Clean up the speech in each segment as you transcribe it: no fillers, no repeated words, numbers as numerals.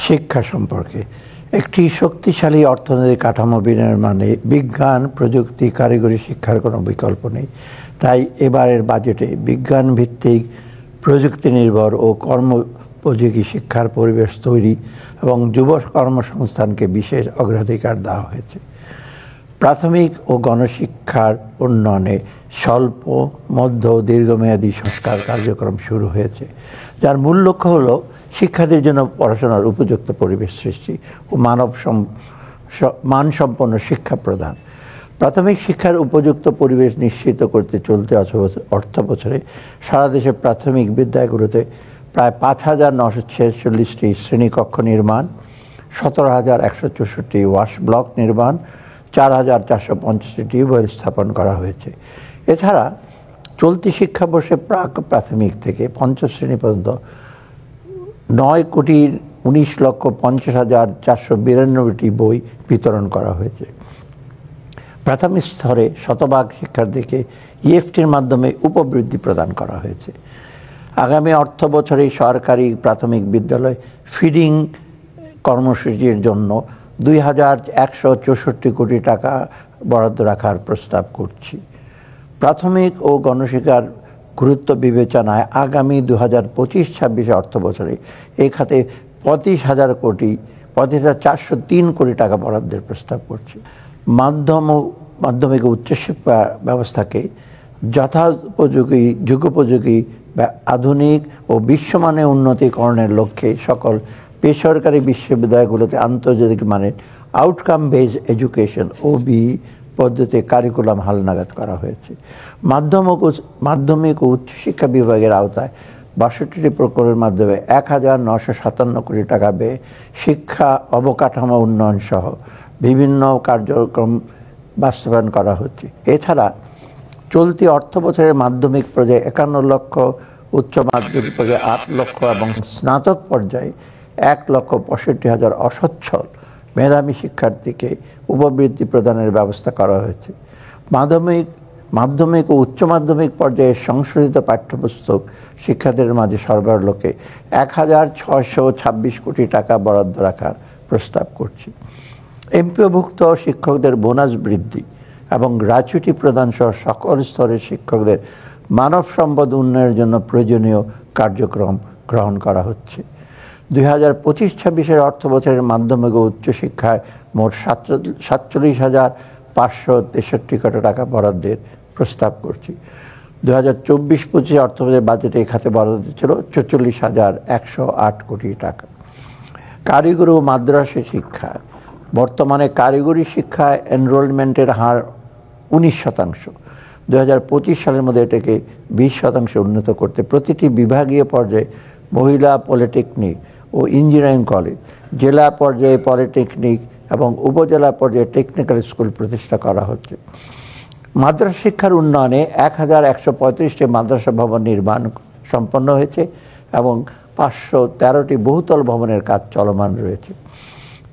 শিক্ষা সম্পর্কে একটি শক্তিশালী অর্থনৈতিক কাঠামো বিনির্মাণে বিজ্ঞান, প্রযুক্তি, কারিগরি শিক্ষার কোনো বিকল্প নেই। তাই এবারের বাজেটে বিজ্ঞান ভিত্তিক, প্রযুক্তি নির্ভর ও কর্মোপযোগী শিক্ষার পরিবেশ তৈরি এবং যুব কর্মসংস্থানকে বিশেষ অগ্রাধিকার দেওয়া হয়েছে। প্রাথমিক ও গণশিক্ষার উন্নয়নে স্বল্প, মধ্য ও দীর্ঘমেয়াদী সংস্কার কার্যক্রম শুরু হয়েছে, যার মূল লক্ষ্য হল শিক্ষার্থীর জন্য পড়াশোনার উপযুক্ত পরিবেশ সৃষ্টি ও মানসম্পন্ন শিক্ষা প্রদান। প্রাথমিক শিক্ষার উপযুক্ত পরিবেশ নিশ্চিত করতে চলতি অর্থবছরে সারা দেশে প্রাথমিক বিদ্যালয়গুলোতে প্রায় ৫,৯৪৬টি শ্রেণীকক্ষ নির্মাণ, ১৭,১৬৪টি ওয়াশ ব্লক নির্মাণ, ৪,৪৫০টি টিউবওয়েল স্থাপন করা হয়েছে। এছাড়া চলতি শিক্ষাবর্ষে প্রাক প্রাথমিক থেকে পঞ্চম শ্রেণী পর্যন্ত ৯,১৯,৫০,৪৯২টি বই বিতরণ করা হয়েছে। প্রাথমিক স্তরে শতভাগ শিক্ষার্থীকে ইএফটির মাধ্যমে উপবৃত্তি প্রদান করা হয়েছে। আগামী অর্থ বছরে সরকারি প্রাথমিক বিদ্যালয় ফিডিং কর্মসূচির জন্য ২,১৬৪ কোটি টাকা বরাদ্দ রাখার প্রস্তাব করছি। প্রাথমিক ও গণশিক্ষার গুরুত্ব বিবেচনায় আগামী ২০২৫-২৬ অর্থ বছরে এই খাতে ৩৫,৪০৩ কোটি টাকা বরাদ্দের প্রস্তাব করছি। মাধ্যমিক ও উচ্চশিক্ষা ব্যবস্থাকে যুগোপযোগী আধুনিক ও বিশ্বমানের উন্নতিকরণের লক্ষ্যে সকল বেসরকারি বিশ্ববিদ্যালয়গুলোতে আন্তর্জাতিক মানের আউটকাম বেজ এডুকেশন OBE পদ্ধতিতে কারিকুলাম হালনাগাদ করা হয়েছে। মাধ্যমিক ও উচ্চশিক্ষা বিভাগের আওতায় ৬২টি প্রকল্পের মাধ্যমে ১,৯৫৭ কোটি টাকা ব্যয়ে শিক্ষা অবকাঠামো উন্নয়ন সহ বিভিন্ন কার্যক্রম বাস্তবায়ন করা হচ্ছে। এছাড়া চলতি অর্থ বছরের মাধ্যমিক পর্যায়ে ৫১ লক্ষ, উচ্চ মাধ্যমিক পর্যায়ে ৮ লক্ষ এবং স্নাতক পর্যায়ে ১,৬৫,০০০ অসচ্ছল মেধাবী শিক্ষার্থীকে উপবৃত্তি প্রদানের ব্যবস্থা করা হয়েছে। মাধ্যমিক ও উচ্চ মাধ্যমিক পর্যায়ে সংশোধিত পাঠ্যপুস্তক শিক্ষার্থীদের মাঝে সরবরাহের লক্ষ্যে ১,৬২৬ কোটি টাকা বরাদ্দ রাখার প্রস্তাব করছি। এমপিওভুক্ত শিক্ষকদের বোনাস বৃদ্ধি এবং গ্র্যাচুইটি প্রদান সহ সকল স্তরের শিক্ষকদের মানব সম্পদ উন্নয়নের জন্য প্রয়োজনীয় কার্যক্রম গ্রহণ করা হচ্ছে। ২০২৫-২৬ অর্থ বছরের মাধ্যমিক ও উচ্চশিক্ষায় মোট ৪৭,৫৬৩ কোটি টাকা বরাদ্দের প্রস্তাব করছি। ২০২৪-২৫ অর্থ বছরের বাজেটে এই খাতে বরাদ্দ ছিল ৪৪,১০৮ কোটি টাকা। কারিগরি ও মাদ্রাসা শিক্ষা বর্তমানে কারিগরি শিক্ষায় এনরোলমেন্টের হার ১৯%। ২০২৫ সালের মধ্যে এটাকে ২০% উন্নত করতে প্রতিটি বিভাগীয় পর্যায়ে মহিলা পলিটেকনিক ও ইঞ্জিনিয়ারিং কলেজ, জেলা পর্যায়ে পলিটেকনিক এবং উপজেলা পর্যায়ে টেকনিক্যাল স্কুল প্রতিষ্ঠা করা হচ্ছে। মাদ্রাসা শিক্ষার উন্নয়নে ১,১৩৫টি মাদ্রাসা ভবন নির্মাণ সম্পন্ন হয়েছে এবং ৫১৩টি বহুতল ভবনের কাজ চলমান রয়েছে।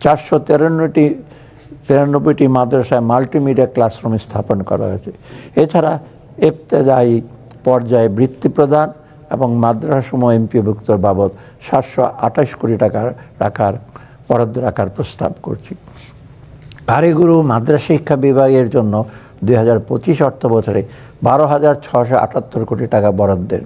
৪৯৩টি মাদ্রাসায় মাল্টিমিডিয়া ক্লাসরুম স্থাপন করা হয়েছে। এছাড়া ইবতেদায়ী পর্যায়ে বৃত্তি প্রদান এবং মাদ্রাসাসমূহ এমপিওভুক্ত বাবদ ৭২৮ কোটি টাকা বরাদ্দ রাখার প্রস্তাব করছি। কারিগরি ও মাদ্রাসা শিক্ষা বিভাগের জন্য ২০২৫ অর্থ বছরে ১২,৬৭৮ কোটি টাকা বরাদ্দের